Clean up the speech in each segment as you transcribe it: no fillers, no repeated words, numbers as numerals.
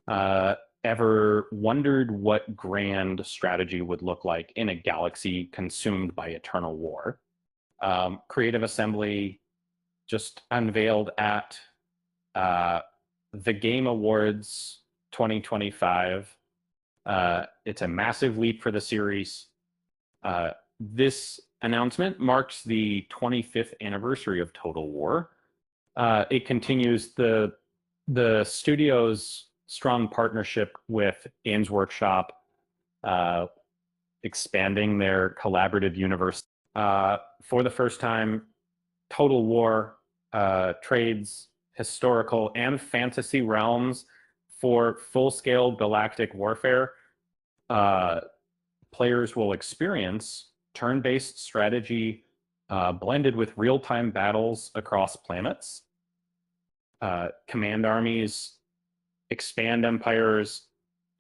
Ever wondered what grand strategy would look like in a galaxy consumed by eternal war? Creative Assembly just unveiled at uh, the Game Awards 2025. It's a massive leap for the series. This announcement marks the 25th anniversary of Total War. It continues the studio's strong partnership with Games Workshop, uh, expanding their collaborative universe. For the first time, Total War trades historical and fantasy realms for full-scale galactic warfare. Uh, Players will experience turn-based strategy blended with real-time battles across planets. Command armies, expand empires,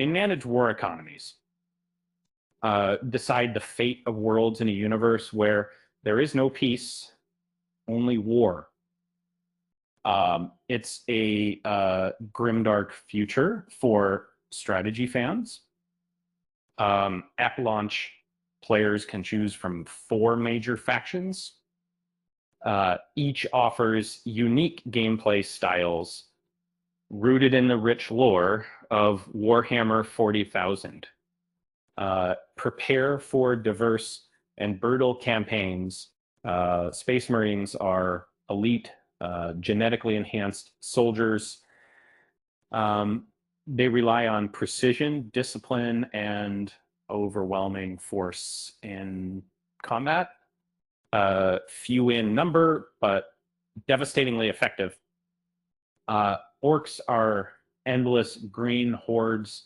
and manage war economies. Decide the fate of worlds in a universe where there is no peace, only war. It's a grimdark future for strategy fans. At launch, players can choose from 4 major factions. Each offers unique gameplay styles rooted in the rich lore of Warhammer 40,000. Prepare for diverse and brutal campaigns. Space Marines are elite, genetically enhanced soldiers. They rely on precision, discipline, and overwhelming force in combat. Few in number, but devastatingly effective. Orcs are endless green hordes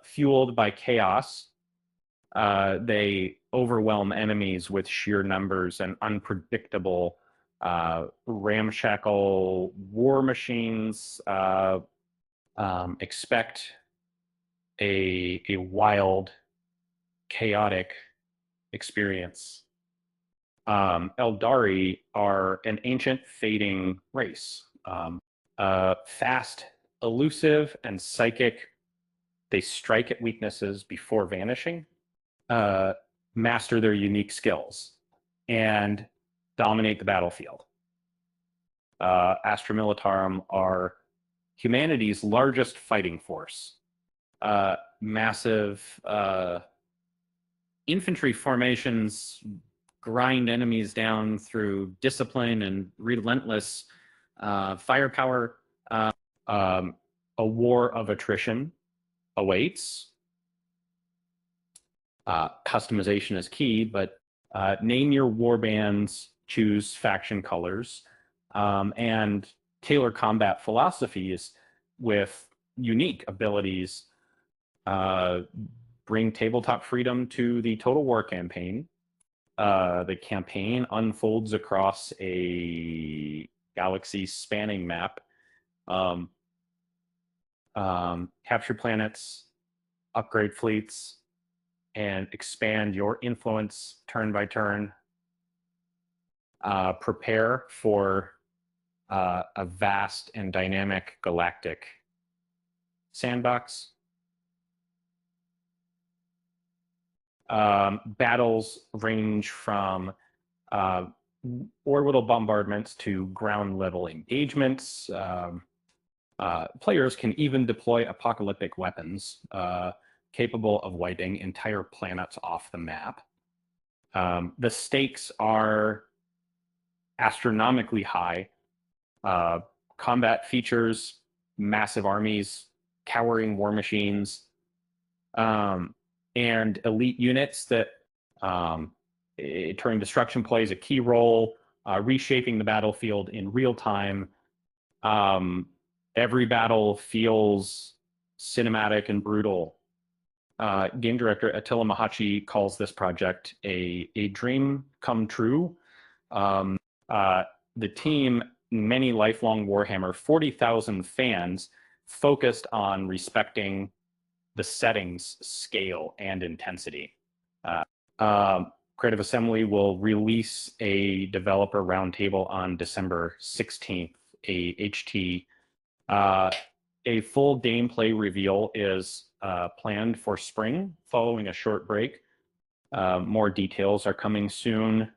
fueled by chaos. They overwhelm enemies with sheer numbers and unpredictable ramshackle war machines. Expect a wild, chaotic experience. Eldari are an ancient fading race. Fast, elusive, and psychic. They strike at weaknesses before vanishing, master their unique skills, and dominate the battlefield. Astra Militarum are humanity's largest fighting force. Massive infantry formations grind enemies down through discipline and relentless firepower. A war of attrition awaits. Customization is key, but name your warbands, choose faction colors, and tailor combat philosophies with unique abilities. Bring tabletop freedom to the Total War campaign. The campaign unfolds across a galaxy spanning map. Capture planets, upgrade fleets, and expand your influence turn by turn. Prepare for a vast and dynamic galactic sandbox. Battles range from orbital bombardments to ground level engagements. Players can even deploy apocalyptic weapons capable of wiping entire planets off the map. The stakes are astronomically high. Combat features massive armies, cowering war machines, and elite units that turning destruction plays a key role, reshaping the battlefield in real time. Every battle feels cinematic and brutal. Game director Attila Mahachi calls this project a dream come true. The team, many lifelong Warhammer 40,000 fans, focused on respecting the setting's scale and intensity. Creative Assembly will release a developer roundtable on December 16th, a HT. a full gameplay reveal is planned for spring, following a short break. More details are coming soon.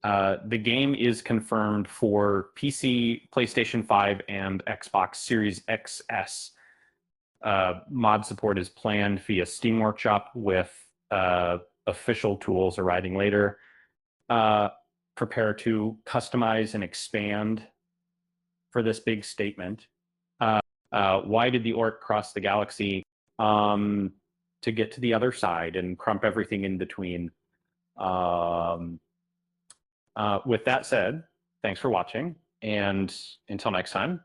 The game is confirmed for PC, PlayStation 5, and Xbox Series XS. Mod support is planned via Steam Workshop, with official tools arriving later. Prepare to customize and expand for this big statement. Why did the orc cross the galaxy? To get to the other side and crump everything in between. With that said, thanks for watching, and until next time,